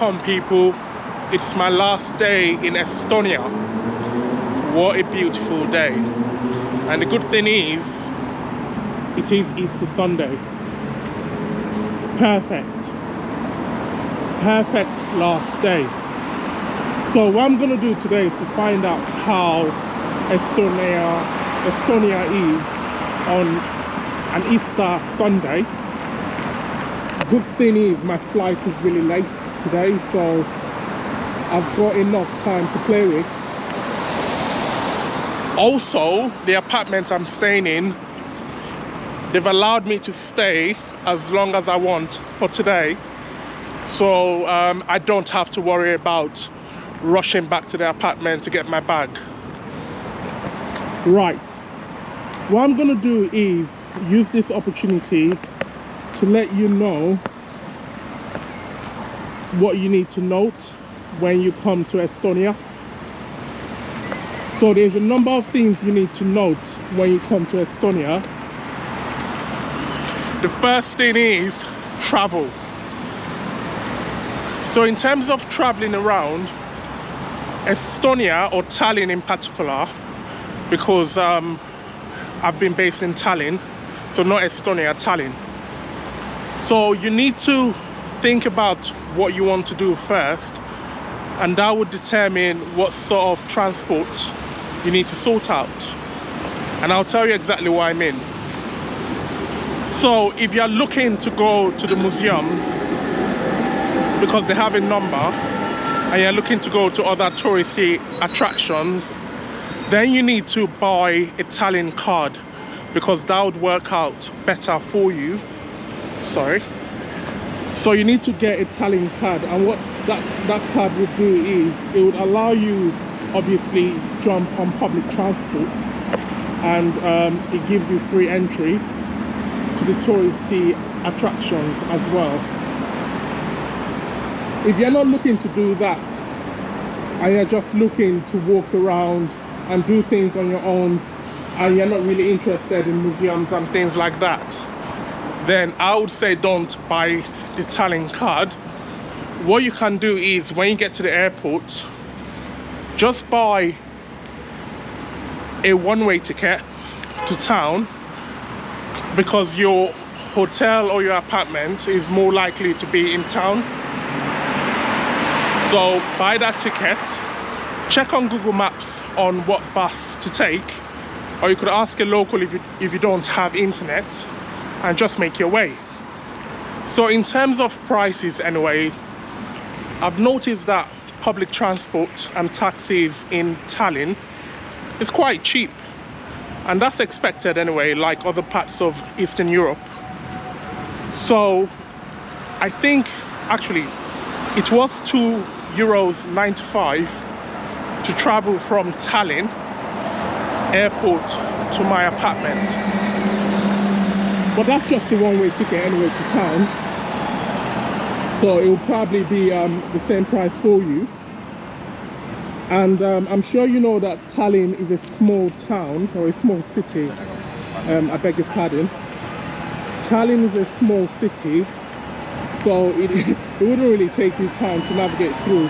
Welcome people, it's my last day in Estonia. What a beautiful day. And the good thing is, it is Easter Sunday. Perfect last day. So what I'm gonna do today is to find out how Estonia is on an Easter Sunday. Good thing is my flight is really late today, so I've got enough time to play with. Also, the apartment I'm staying in, they've allowed me to stay as long as I want for today, so I don't have to worry about rushing back to the apartment to get my bag. Right, what I'm gonna do is use this opportunity to let you know what you need to note when you come to Estonia. So there's a number of things you need to note when you come to Estonia. The first thing is travel. So in terms of traveling around Estonia, or Tallinn in particular, because I've been based in Tallinn, so not Estonia, Tallinn. So you need to think about what you want to do first, and that would determine what sort of transport you need to sort out. And I'll tell you exactly what I mean. So if you're looking to go to the museums, because they have a number, and you're looking to go to other touristy attractions, then you need to buy a Tallinn card, because that would work out better for you. Sorry. So you need to get a Tallinn card, and what that card would do is it would allow you obviously jump on public transport, and it gives you free entry to the touristy attractions as well. If you're not looking to do that, and you're just looking to walk around and do things on your own, and you're not really interested in museums and things like that, then I would say don't buy the Tallinn card. What you can do is, when you get to the airport, just buy a one-way ticket to town, because your hotel or your apartment is more likely to be in town. So buy that ticket, check on Google Maps on what bus to take, or you could ask a local if you don't have internet, and just make your way. So in terms of prices anyway, I've noticed that public transport and taxis in Tallinn is quite cheap, and that's expected anyway, like other parts of Eastern Europe. So I think actually it was €2.95 to travel from Tallinn airport to my apartment. But that's just a one-way ticket anyway to town, so it will probably be the same price for you. And I'm sure you know that Tallinn is a small town, or a small city. I beg your pardon. Tallinn is a small city, so it wouldn't really take you time to navigate through.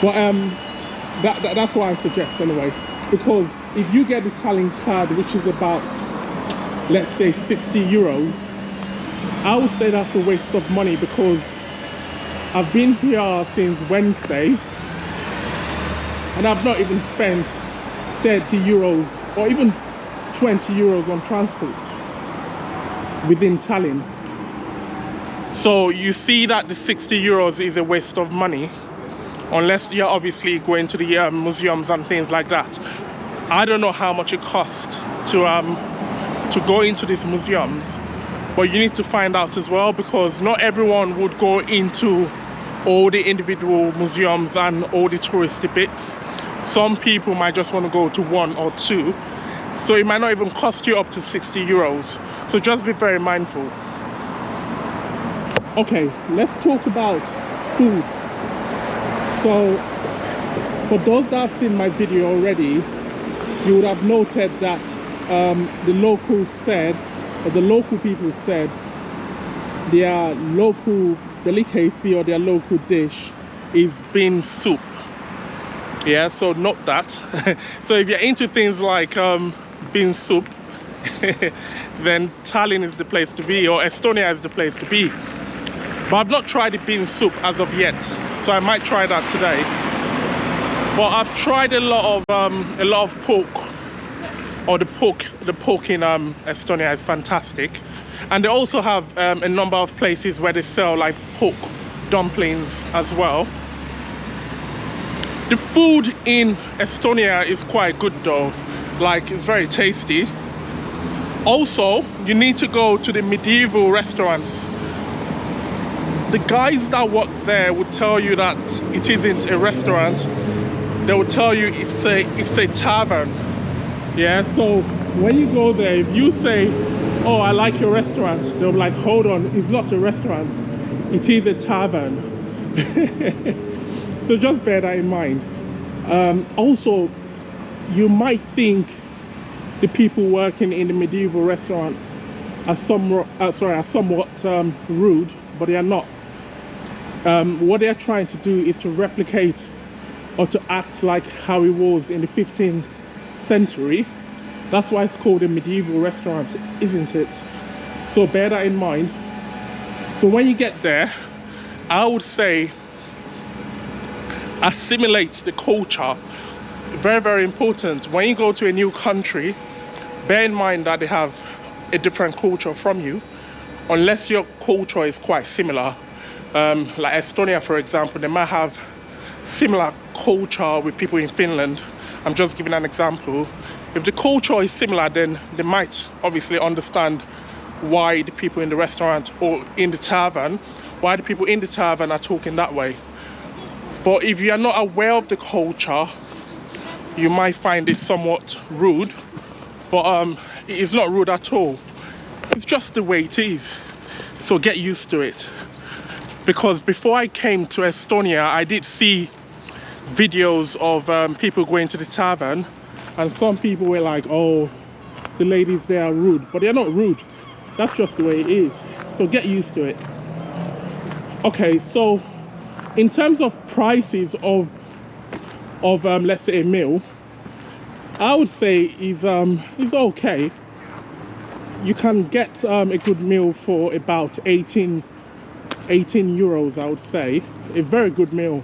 But that's what I suggest anyway, because if you get the Tallinn card, which is about, let's say, €60, I would say that's a waste of money, because I've been here since Wednesday and I've not even spent €30 or even €20 on transport within Tallinn. So you see that the €60 is a waste of money, unless you're obviously going to the museums and things like that. I don't know how much it costs to go into these museums, but you need to find out as well, because not everyone would go into all the individual museums and all the touristy bits. Some people might just want to go to one or two, so it might not even cost you up to €60. So just be very mindful. Okay, let's talk about food. So for those that have seen my video already, you would have noted that the locals said, or the local people said, their local delicacy or their local dish is bean soup. Yeah, so note that. So if you're into things like bean soup, then Tallinn is the place to be, or Estonia is the place to be. But I've not tried the bean soup as of yet, so I might try that today. But I've tried a lot of pork, or the pork in Estonia is fantastic. And they also have a number of places where they sell like pork dumplings as well. The food in Estonia is quite good though, like it's very tasty. Also, you need to go to the medieval restaurants. The guys that work there would tell you that it isn't a restaurant. They will tell you it's a tavern. Yeah, so when you go there, if you say, oh, I like your restaurant, they'll be like, hold on, it's not a restaurant, it is a tavern. So just bear that in mind. Also, you might think the people working in the medieval restaurants are somewhat rude, but they are not. What they are trying to do is to replicate or to act like how it was in the 15th century. That's why it's called a medieval restaurant, isn't it? So bear that in mind. So when you get there, I would say assimilate the culture. Very, very important. When you go to a new country, bear in mind that they have a different culture from you, unless your culture is quite similar. Like Estonia, for example, they might have similar culture with people in Finland. I'm just giving an example. If the culture is similar, then they might obviously understand why the people in the restaurant or in the tavern, why the people in the tavern are talking that way. But if you are not aware of the culture, you might find it somewhat rude. But it is not rude at all. It's just the way it is. So get used to it. Because before I came to Estonia, I did see videos of people going to the tavern, and some people were like, oh, the ladies there are rude. But they're not rude. That's just the way it is. So get used to it. Okay, so in terms of prices of let's say a meal, I would say is okay. You can get a good meal for about 18 euros, I would say. A very good meal,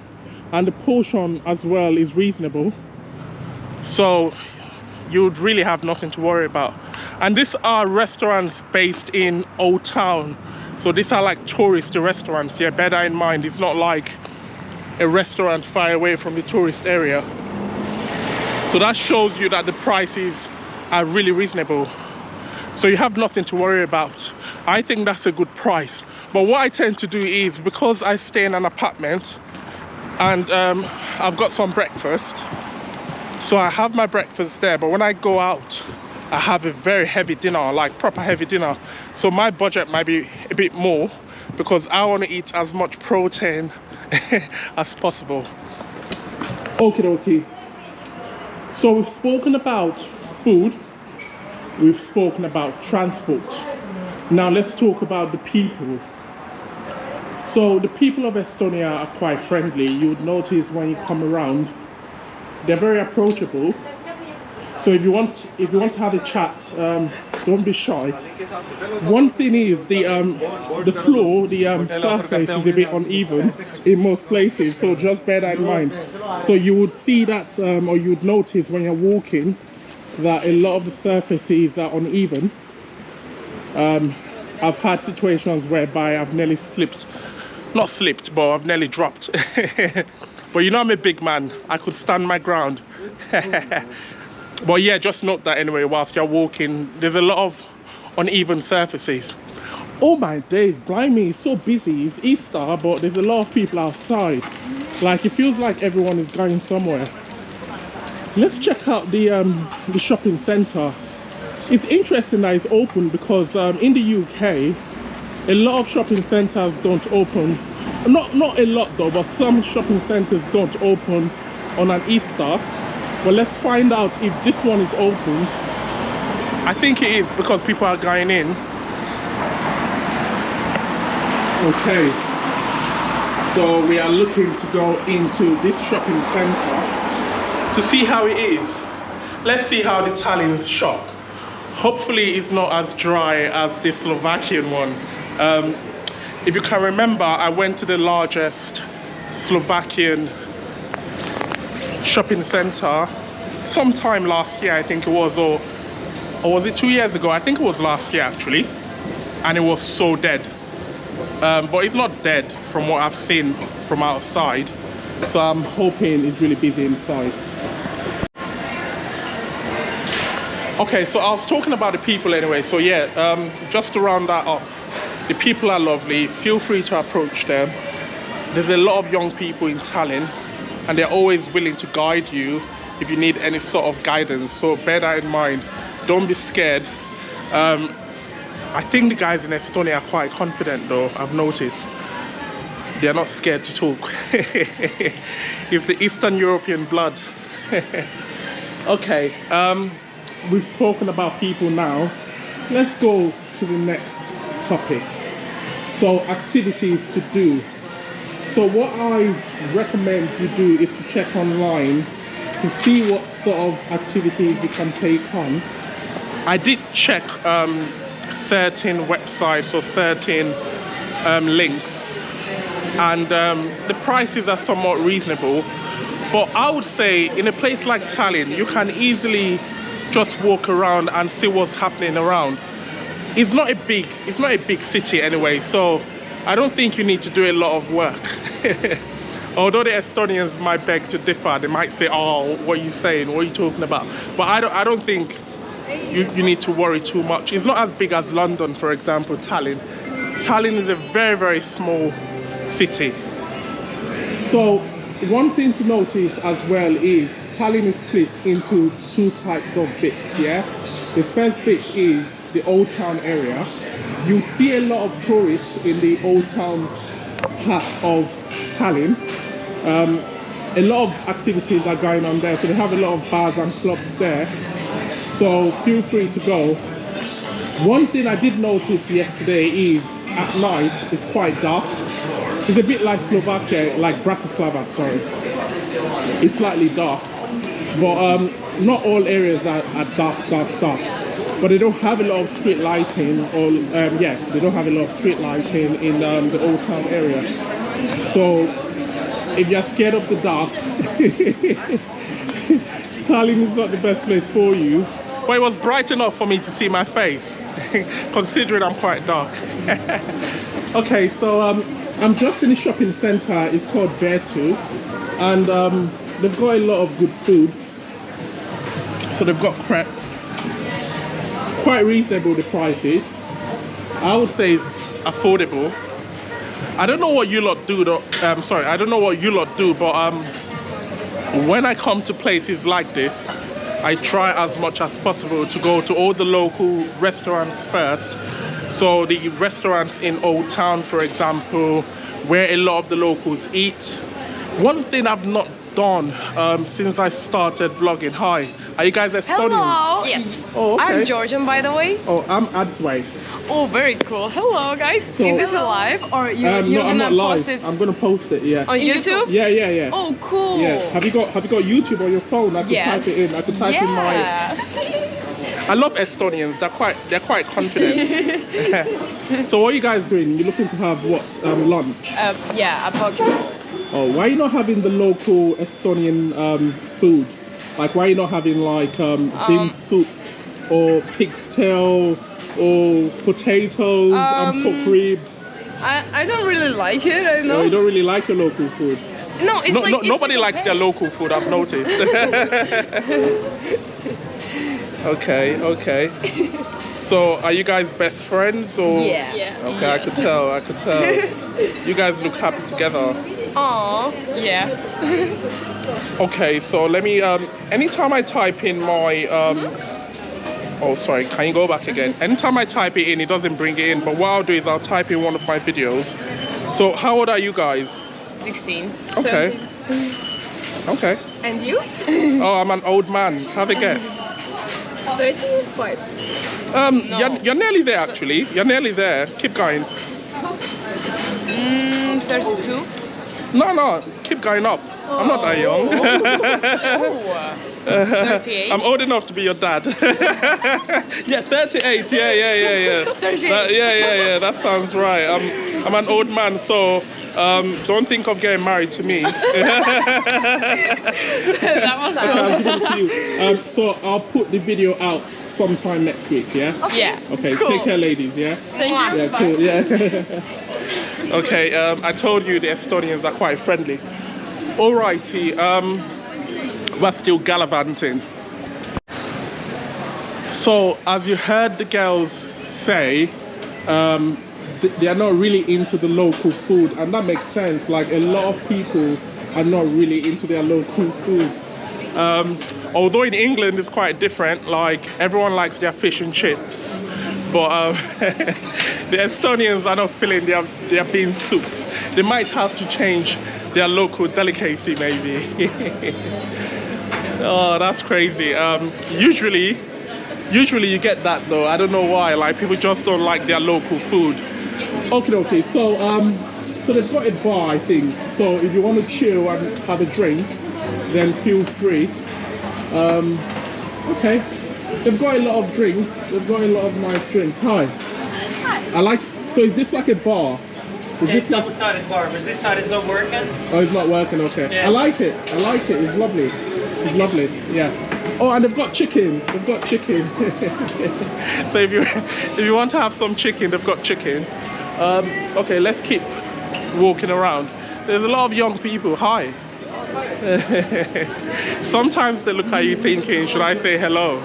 and the portion as well is reasonable, so you would really have nothing to worry about. And these are restaurants based in Old Town, so these are like touristy restaurants. Yeah, bear that in mind. It's not like a restaurant far away from the tourist area. So that shows you that the prices are really reasonable, so you have nothing to worry about. I think that's a good price. But what I tend to do is, because I stay in an apartment and I've got some breakfast, so I have my breakfast there, but when I go out I have a very heavy dinner, like proper heavy dinner. So my budget might be a bit more because I want to eat as much protein as possible. Okie dokie. So we've spoken about food, we've spoken about transport. Now let's talk about the people. So the people of Estonia are quite friendly. You would notice when you come around, they're very approachable. So if you want to have a chat, don't be shy. One thing is the floor, the surface is a bit uneven in most places, so just bear that in mind. So you would see that, or you would notice when you're walking, that a lot of the surfaces are uneven. I've had situations whereby I've nearly slipped, not slipped, but I've nearly dropped. But you know, I'm a big man, I could stand my ground. But yeah, just note that anyway, whilst you're walking, there's a lot of uneven surfaces. Oh my days, blimey, it's so busy. It's Easter, but there's a lot of people outside. Like, it feels like everyone is going somewhere. Let's check out the shopping centre. It's interesting that it's open because in the UK, a lot of shopping centres don't open. Not a lot though, but some shopping centres don't open on an Easter. But let's find out if this one is open. I think it is because people are going in. Okay. So we are looking to go into this shopping center to see how it is. Let's see how the Tallinn shop. Hopefully it's not as dry as the Slovakian one. If you can remember, I went to the largest Slovakian shopping center sometime last year, I think it was, or was it 2 years ago? I think it was last year actually, and it was so dead. But it's not dead from what I've seen from outside, so I'm hoping it's really busy inside. Okay, so I was talking about the people anyway, so yeah, just to round that up, the people are lovely. Feel free to approach them. There's a lot of young people in Tallinn, and they're always willing to guide you if you need any sort of guidance, so bear that in mind. Don't be scared. I think the guys in Estonia are quite confident though, I've noticed. They're not scared to talk. It's the Eastern European blood. Okay, we've spoken about people now. Let's go to the next topic. So, activities to do. So what I recommend you do is to check online to see what sort of activities you can take on. I did check certain websites or certain links, and the prices are somewhat reasonable, but I would say in a place like Tallinn you can easily just walk around and see what's happening around. It's not a big city anyway, so I don't think you need to do a lot of work. Although the Estonians might beg to differ, they might say, oh, what are you saying, what are you talking about? But I don't think you need to worry too much. It's not as big as London, for example, Tallinn. Tallinn is a very, very small city. So one thing to notice as well is Tallinn is split into two types of bits, yeah? The first bit is the Old Town area. You see a lot of tourists in the Old Town part of Tallinn. A lot of activities are going on there, so they have a lot of bars and clubs there. So feel free to go. One thing I did notice yesterday is at night it's quite dark. It's a bit like Slovakia, like Bratislava, sorry. It's slightly dark, but not all areas are dark. But they don't have a lot of street lighting, or yeah, they don't have a lot of street lighting in the Old Town area. So if you're scared of the dark, Tallinn is not the best place for you. But it was bright enough for me to see my face, considering I'm quite dark. Okay, so I'm just in a shopping center. It's called Beartooth, and they've got a lot of good food. So they've got crepe. Quite reasonable, the prices. I would say it's affordable. I don't know what you lot do though. Sorry, I don't know what you lot do, but when I come to places like this, I try as much as possible to go to all the local restaurants first. So the restaurants in Old Town, for example, where a lot of the locals eat. One thing I've not done since I started vlogging. Hi, are you guys Estonian? Hello. Yes. Oh, okay. I'm Georgian, by the way. Oh, I'm Adsway. Oh, very cool. Hello, guys. So, is this live or you're no, I'm not live. post it I'm gonna post it. Yeah. on YouTube? Yeah. Oh, cool. Yeah. Have you got YouTube on your phone? I could type it in. I could type in my. I love Estonians. They're quite confident. So what are you guys doing? You're looking to have what? Lunch? Yeah, a poke. Oh, why are you not having the local Estonian food? Like, why are you not having like bean soup or pig's tail or potatoes and pork ribs? I don't really like it. I know. No, you don't really like your local food. No, it's like nobody likes their local food. I've noticed. Okay. So, are you guys best friends or? Yeah. Okay, yes. I could tell. You guys look happy together. Oh, yeah. Okay, so let me. Anytime I type in my. Oh, sorry. Can you go back again? Anytime I type it in, it doesn't bring it in. But what I'll do is I'll type in one of my videos. So, how old are you guys? 16. Okay. 17. Okay. And you? Oh, I'm an old man. Have a guess. 35. No. You're nearly there, actually. You're nearly there. Keep going. 32. No, keep going up. I'm not that young. Oh. 38? I'm old enough to be your dad. Yeah, 38. Yeah. 38. Yeah. That sounds right. I'm an old man, so don't think of getting married to me. That was I'll give it to you. So I'll put the video out sometime next week. Yeah. Yeah. Okay. Cool. Take care, ladies. Yeah. Thank you. Yeah. Cool. Yeah. Okay. I told you the Estonians are quite friendly. Alrighty. We're still gallivanting. So, as you heard the girls say, they are not really into the local food, and that makes sense. Like, a lot of people are not really into their local food. Although in England it's quite different. Like, everyone likes their fish and chips, but the Estonians are not feeling their bean soup. They might have to change their local delicacy, maybe. Oh, that's crazy. Usually you get that though. I don't know why. Like, people just don't like their local food. Okay. So they've got a bar, I think. So if you want to chill and have a drink, then feel free. Okay. They've got a lot of drinks. They've got a lot of nice drinks. Hi. So is this like a bar? It's double-sided bar, but this side is not working. Oh, it's not working, okay. Yeah. I like it, it's lovely. It's lovely, yeah. Oh, and they've got chicken, So if you want to have some chicken, they've got chicken. Okay, let's keep walking around. There's a lot of young people, hi. Sometimes they look at you thinking, should I say hello?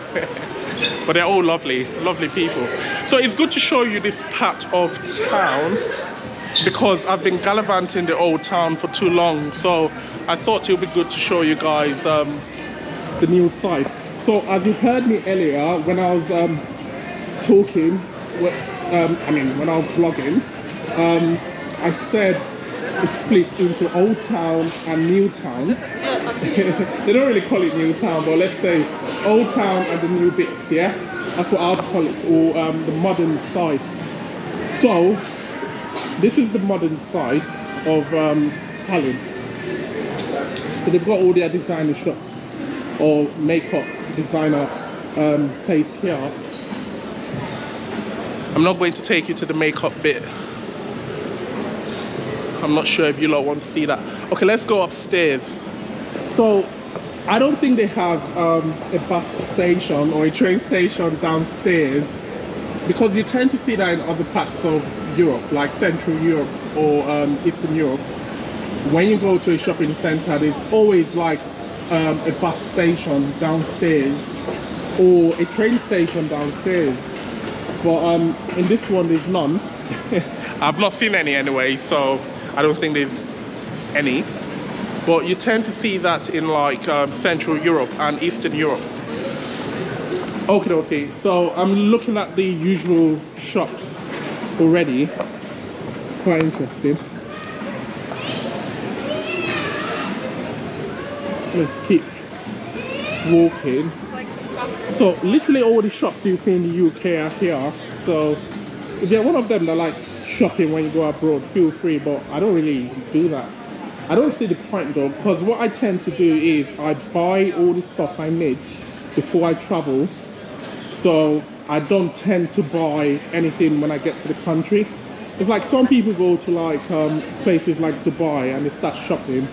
But they're all lovely people. So it's good to show you this part of town, because I've been gallivanting the old town for too long, so I thought it would be good to show you guys the new side. So as you heard me earlier when I was talking, when I was vlogging, I said it's split into Old Town and New Town. They don't really call it New Town, but let's say Old Town and the new bits, yeah? That's what I'd call it, or the modern side. So this is the modern side of Tallinn. So they've got all their designer shops or makeup designer place here. I'm not going to take you to the makeup bit. I'm not sure if you lot want to see that. Okay, let's go upstairs. So I don't think they have a bus station or a train station downstairs, because you tend to see that in other parts of Europe, like Central Europe or Eastern Europe. When you go to a shopping center, there's always like a bus station downstairs or a train station downstairs, but in this one there's none. I've not seen any anyway, so I don't think there's any, but you tend to see that in like Central Europe and Eastern Europe. Okay, so I'm looking at the usual shops already. Quite interesting. Let's keep walking. So literally all the shops you see in the UK are here. So if you're one of them that likes shopping when you go abroad, feel free, but I don't really do that. I don't see the point though, because what I tend to do is I buy all the stuff I need before I travel. So I don't tend to buy anything when I get to the country. It's like some people go to like places like Dubai and they start shopping.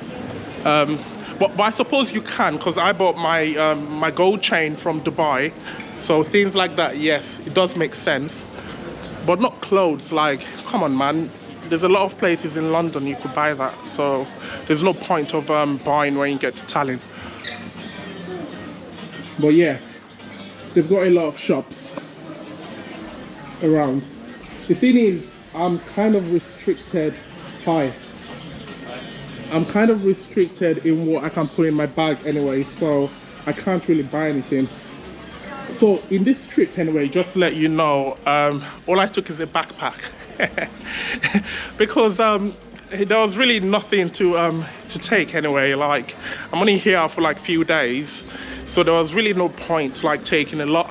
But I suppose you can, because I bought my my gold chain from Dubai. So things like that, yes, it does make sense. But not clothes. Like, come on, man. There's a lot of places in London you could buy that. So there's no point of buying when you get to Tallinn. But yeah, they've got a lot of shops around. The thing is, I'm kind of restricted. I'm kind of restricted in what I can put in my bag anyway, so I can't really buy anything. So in this trip anyway, just to let you know, all I took is a backpack. Because there was really nothing to take anyway. Like, I'm only here for like a few days, so there was really no point like taking a lot.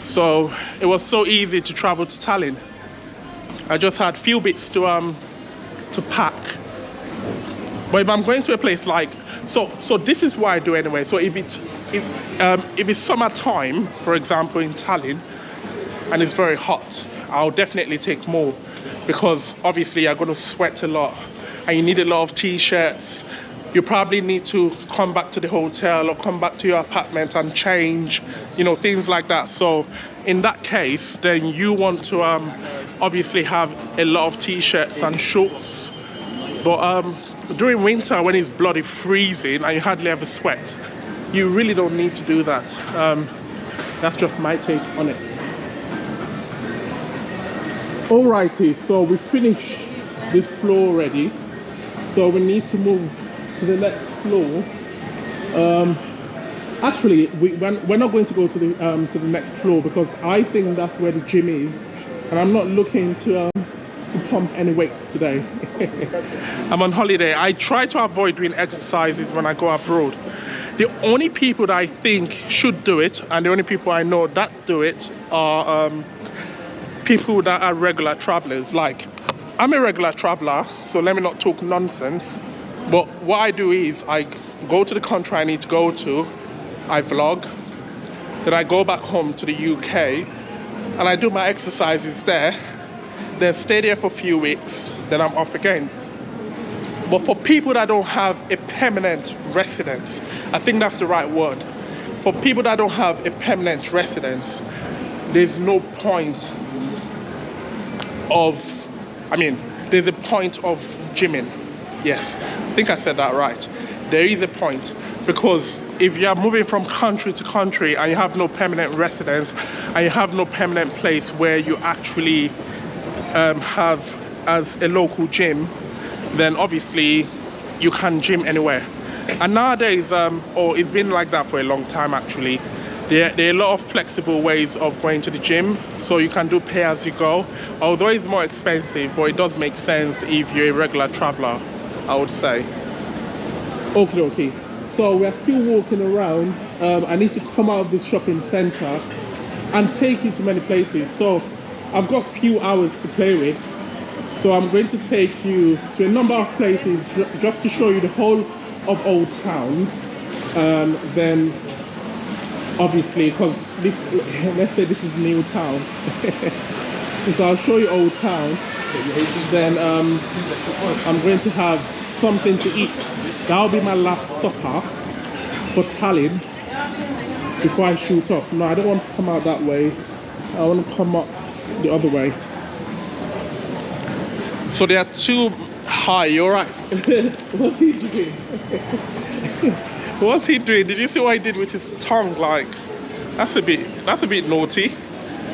So it was so easy to travel to Tallinn. I just had few bits to pack. But if I'm going to a place like, so this is what I do anyway. So if it's summertime, for example, in Tallinn, and it's very hot, I'll definitely take more, because obviously you're going to sweat a lot and you need a lot of t-shirts. You probably need to come back to the hotel or come back to your apartment and change, you know, things like that. So in that case, then you want to obviously have a lot of t-shirts and shorts. But during winter, when it's bloody freezing and you hardly ever sweat, you really don't need to do that. That's just my take on it. Alrighty, so we finished this floor already, so we need to move to the next floor. Actually, we're not going to go to the next floor, because I think that's where the gym is, and I'm not looking to pump any weights today. I'm on holiday. I try to avoid doing exercises when I go abroad. The only people that I think should do it, and the only people I know that do it, are people that are regular travelers. Like, I'm a regular traveler, so let me not talk nonsense. But what I do is I go to the country I need to go to, I vlog, then I go back home to the UK and I do my exercises there, then stay there for a few weeks, then I'm off again. But for people that don't have a permanent residence, I think that's the right word. For people that don't have a permanent residence, there's no point of, there's a point of gymming. Yes, I think I said that right. There is a point, because if you are moving from country to country and you have no permanent residence and you have no permanent place where you actually have as a local gym, then obviously you can gym anywhere. And nowadays, or it's been like that for a long time actually, there are a lot of flexible ways of going to the gym, so you can do pay as you go, although it's more expensive, but it does make sense if you're a regular traveler, I would say. Okay, so we're still walking around. I need to come out of this shopping center and take you to many places. So I've got a few hours to play with, so I'm going to take you to a number of places just to show you the whole of Old Town. Then obviously, because this, let's say this is New Town. So I'll show you Old Town, then I'm going to have something to eat. That'll be my last supper for Tallinn before I shoot off. No, I don't want to come out that way. I want to come up the other way. So there are two. Hi, you're right. What's he doing? What's he doing? Did you see what he did with his tongue? Like, that's a bit naughty.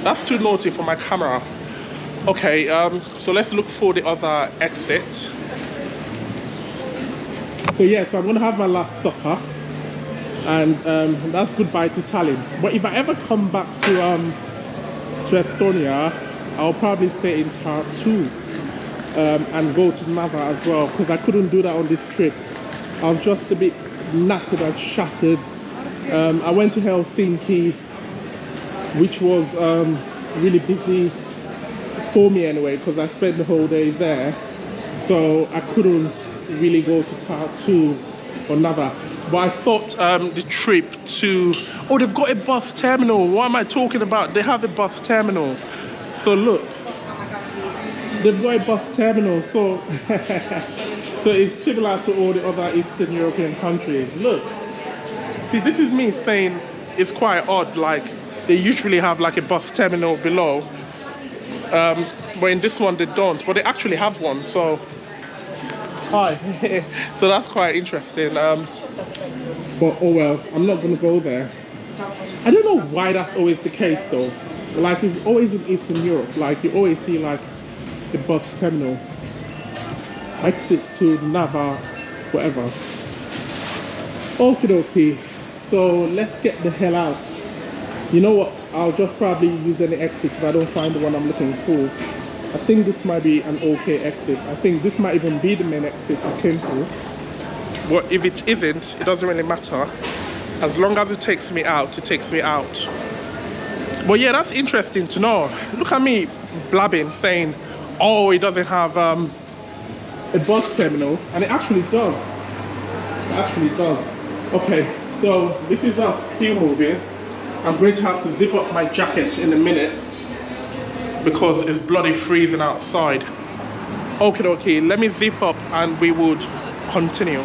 That's too naughty for my camera. Okay, so let's look for the other exit. So yeah, so I'm gonna have my last supper, and that's goodbye to Tallinn. But if I ever come back to Estonia, I'll probably stay in Tartu and go to Narva as well, because I couldn't do that on this trip. I was just a bit knackered and shattered. I went to Helsinki, which was really busy for me anyway, because I spent the whole day there, so I couldn't really go to Tartu or Narva. But I thought the trip to, oh, they've got a bus terminal. What am I talking about? They have a bus terminal. So look, they've got a bus terminal, so so it's similar to all the other Eastern European countries. Look, see, this is me saying it's quite odd, like they usually have like a bus terminal below, but in this one they don't, but they actually have one. So hi. So that's quite interesting. But oh well, I'm not gonna go there. I don't know why that's always the case though. Like, it's always in Eastern Europe, like you always see like a bus terminal, exit to Narva, whatever. Okie dokie, so let's get the hell out. You know what, I'll just probably use any exit if I don't find the one I'm looking for. I think this might be an okay exit. I think this might even be the main exit I came for. But if it isn't, it doesn't really matter. As long as it takes me out, it takes me out. But yeah, that's interesting to know. Look at me blabbing, saying, oh, it doesn't have a bus terminal, and it actually does. It actually does. Okay, so this is us still moving. I'm going to have to zip up my jacket in a minute because it's bloody freezing outside. Okay, let me zip up and we would continue.